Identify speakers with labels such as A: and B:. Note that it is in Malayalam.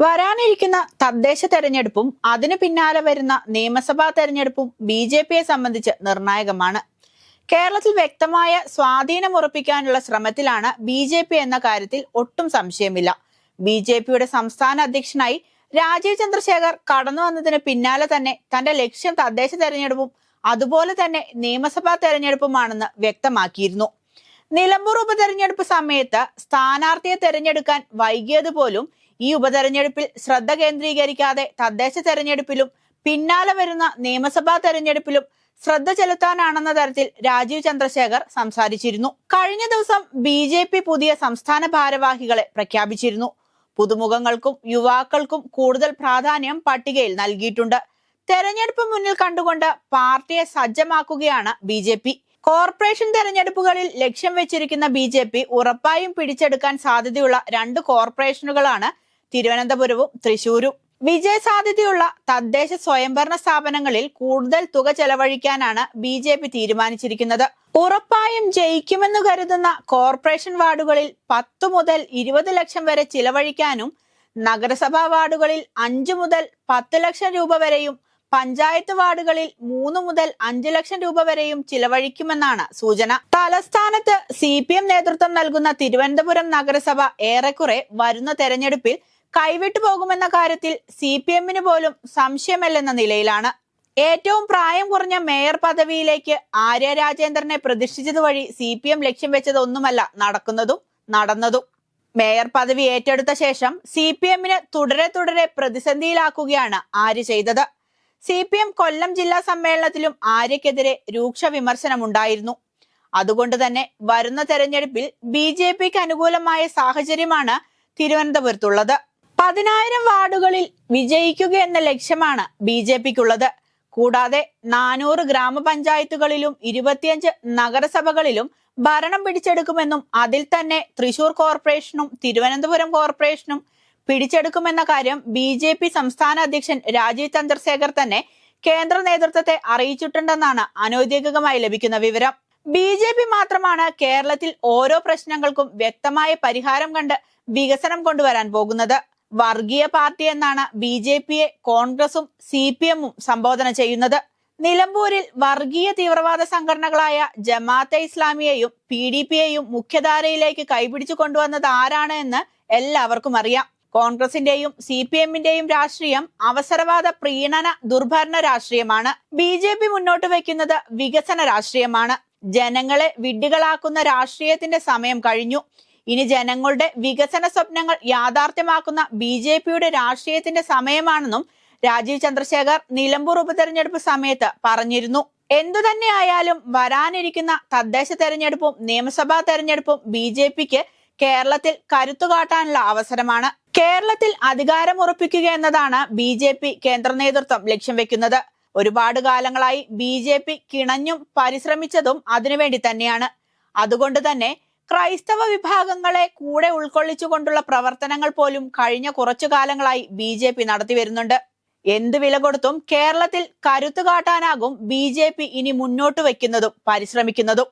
A: വരാനിരിക്കുന്ന തദ്ദേശ തെരഞ്ഞെടുപ്പും അതിനു പിന്നാലെ വരുന്ന നിയമസഭാ തെരഞ്ഞെടുപ്പും ബി.ജെ.പിയെ സംബന്ധിച്ച് നിർണായകമാണ്. കേരളത്തിൽ വ്യക്തമായ സ്വാധീനം ഉറപ്പിക്കാനുള്ള ശ്രമത്തിലാണ് ബി.ജെ.പി എന്ന കാര്യത്തിൽ ഒട്ടും സംശയമില്ല. ബി.ജെ.പിയുടെ സംസ്ഥാന അധ്യക്ഷനായി രാജീവ് ചന്ദ്രശേഖർ കടന്നു വന്നതിന് പിന്നാലെ തന്നെ തന്റെ ലക്ഷ്യം തദ്ദേശ തെരഞ്ഞെടുപ്പും അതുപോലെ തന്നെ നിയമസഭാ തെരഞ്ഞെടുപ്പുമാണെന്ന് വ്യക്തമാക്കിയിരുന്നു. നിലമ്പൂർ ഉപതെരഞ്ഞെടുപ്പ് സമയത്ത് സ്ഥാനാർത്ഥിയെ തെരഞ്ഞെടുക്കാൻ വൈകിയതുപോലും ഈ ഉപതെരഞ്ഞെടുപ്പിൽ ശ്രദ്ധ കേന്ദ്രീകരിക്കാതെ തദ്ദേശ തെരഞ്ഞെടുപ്പിലും പിന്നാലെ വരുന്ന നിയമസഭാ തെരഞ്ഞെടുപ്പിലും ശ്രദ്ധ ചെലുത്താനാണെന്ന തരത്തിൽ രാജീവ് ചന്ദ്രശേഖർ സംസാരിച്ചിരുന്നു. കഴിഞ്ഞ ദിവസം ബി.ജെ.പി പുതിയ സംസ്ഥാന ഭാരവാഹികളെ പ്രഖ്യാപിച്ചിരുന്നു. പുതുമുഖങ്ങൾക്കും യുവാക്കൾക്കും കൂടുതൽ പ്രാധാന്യം പട്ടികയിൽ നൽകിയിട്ടുണ്ട്. തെരഞ്ഞെടുപ്പ് മുന്നിൽ കണ്ടുകൊണ്ട് പാർട്ടിയെ സജ്ജമാക്കുകയാണ് ബി.ജെ.പി. കോർപ്പറേഷൻ തെരഞ്ഞെടുപ്പുകളിൽ ലക്ഷ്യം വെച്ചിരിക്കുന്ന ബി.ജെ.പി ഉറപ്പായും പിടിച്ചെടുക്കാൻ സാധ്യതയുള്ള 2 കോർപ്പറേഷനുകളാണ് തിരുവനന്തപുരവും തൃശൂരും. വിജയ സാധ്യതയുള്ള തദ്ദേശ സ്വയംഭരണ സ്ഥാപനങ്ങളിൽ കൂടുതൽ തുക ചെലവഴിക്കാനാണ് ബി.ജെ.പി തീരുമാനിച്ചിരിക്കുന്നത്. ഉറപ്പായും ജയിക്കുമെന്ന് കരുതുന്ന കോർപ്പറേഷൻ വാർഡുകളിൽ 10 മുതൽ 20 ലക്ഷം വരെ ചിലവഴിക്കാനും നഗരസഭാ വാർഡുകളിൽ 5 മുതൽ 10 ലക്ഷം രൂപ വരെയും പഞ്ചായത്ത് വാർഡുകളിൽ 3 മുതൽ 5 ലക്ഷം രൂപ വരെയും ചിലവഴിക്കുമെന്നാണ് സൂചന. തലസ്ഥാനത്ത് CPM നേതൃത്വം നൽകുന്ന തിരുവനന്തപുരം നഗരസഭ ഏറെക്കുറെ വരുന്ന തെരഞ്ഞെടുപ്പിൽ കൈവിട്ടു പോകുമെന്ന കാര്യത്തിൽ CPM-ന് പോലും സംശയമല്ലെന്ന നിലയിലാണ്. ഏറ്റവും പ്രായം കുറഞ്ഞ മേയർ പദവിയിലേക്ക് ആര്യ രാജേന്ദ്രനെ പ്രതിഷ്ഠിച്ചത് വഴി CPM ലക്ഷ്യം വെച്ചതൊന്നുമല്ല നടന്നതും. മേയർ പദവി ഏറ്റെടുത്ത ശേഷം CPM-ന് തുടരെ പ്രതിസന്ധിയിലാക്കുകയാണ് ആര്യ ചെയ്തത്. CPM കൊല്ലം ജില്ലാ സമ്മേളനത്തിലും ആര്യക്കെതിരെ രൂക്ഷ വിമർശനമുണ്ടായിരുന്നു. അതുകൊണ്ട് തന്നെ വരുന്ന തെരഞ്ഞെടുപ്പിൽ ബി.ജെ.പിക്ക് അനുകൂലമായ സാഹചര്യമാണ് തിരുവനന്തപുരത്തുള്ളത്. 10,000 വാർഡുകളിൽ വിജയിക്കുക എന്ന ലക്ഷ്യമാണ് ബി.ജെ.പിക്കുള്ളത്. കൂടാതെ 400 ഗ്രാമപഞ്ചായത്തുകളിലും 25 നഗരസഭകളിലും ഭരണം പിടിച്ചെടുക്കുമെന്നും അതിൽ തന്നെ തൃശൂർ കോർപ്പറേഷനും തിരുവനന്തപുരം കോർപ്പറേഷനും പിടിച്ചെടുക്കുമെന്ന കാര്യം ബി.ജെ.പി സംസ്ഥാന അധ്യക്ഷൻ രാജീവ് ചന്ദ്രശേഖർ തന്നെ കേന്ദ്ര നേതൃത്വത്തെ അറിയിച്ചിട്ടുണ്ടെന്നാണ് അനൌദ്യോഗികമായി ലഭിക്കുന്ന വിവരം. ബി.ജെ.പി മാത്രമാണ് കേരളത്തിൽ ഓരോ പ്രശ്നങ്ങൾക്കും വ്യക്തമായ പരിഹാരം കണ്ട് വികസനം കൊണ്ടുവരാൻ പോകുന്നത്. വർഗീയ പാർട്ടി എന്നാണ് ബി.ജെ.പിയെ കോൺഗ്രസും CPM-ഉം സംബോധന ചെയ്യുന്നത്. നിലമ്പൂരിൽ വർഗീയ തീവ്രവാദ സംഘടനകളായ ജമാഅത്തെ ഇസ്ലാമിയെയും PDP-യെയും മുഖ്യധാരയിലേക്ക് കൈപിടിച്ചു കൊണ്ടുവന്നത് ആരാണ് എന്ന് എല്ലാവർക്കും അറിയാം. കോൺഗ്രസിന്റെയും CPM-ന്റെയും രാഷ്ട്രീയം അവസരവാദ പ്രീണന ദുർഭരണ രാഷ്ട്രീയമാണ്. ബി.ജെ.പി മുന്നോട്ട് വയ്ക്കുന്നത് വികസന രാഷ്ട്രീയമാണ്. ജനങ്ങളെ വിഡ്ഢികളാക്കുന്ന രാഷ്ട്രീയത്തിന്റെ സമയം കഴിഞ്ഞു. ഇനി ജനങ്ങളുടെ വികസന സ്വപ്നങ്ങൾ യാഥാർത്ഥ്യമാക്കുന്ന ബി.ജെ.പിയുടെ രാഷ്ട്രീയത്തിന്റെ സമയമാണെന്നും രാജീവ് ചന്ദ്രശേഖർ നിലമ്പൂർ ഉപതെരഞ്ഞെടുപ്പ് സമയത്ത് പറഞ്ഞിരുന്നു. എന്തുതന്നെയായാലും വരാനിരിക്കുന്ന തദ്ദേശ തെരഞ്ഞെടുപ്പും നിയമസഭാ തെരഞ്ഞെടുപ്പും ബി.ജെ.പിക്ക് കേരളത്തിൽ കരുത്തുകാട്ടാനുള്ള അവസരമാണ്. കേരളത്തിൽ അധികാരം ഉറപ്പിക്കുക എന്നതാണ് ബി.ജെ.പി കേന്ദ്ര നേതൃത്വം ലക്ഷ്യം വെക്കുന്നത്. ഒരുപാട് കാലങ്ങളായി ബി.ജെ.പി കിണഞ്ഞും പരിശ്രമിച്ചതും അതിനുവേണ്ടി തന്നെയാണ്. അതുകൊണ്ട് തന്നെ ക്രൈസ്തവ വിഭാഗങ്ങളെ കൂടെ ഉൾക്കൊള്ളിച്ചുകൊണ്ടുള്ള പ്രവർത്തനങ്ങൾ പോലും കഴിഞ്ഞ കുറച്ചു കാലങ്ങളായി ബി.ജെ.പി നടത്തി വരുന്നുണ്ട്. എന്ത് വില കൊടുത്തും കേരളത്തിൽ കരുത്തു കാട്ടാനാകും ബി.ജെ.പി ഇനി മുന്നോട്ട് വയ്ക്കുന്നതും പരിശ്രമിക്കുന്നതും.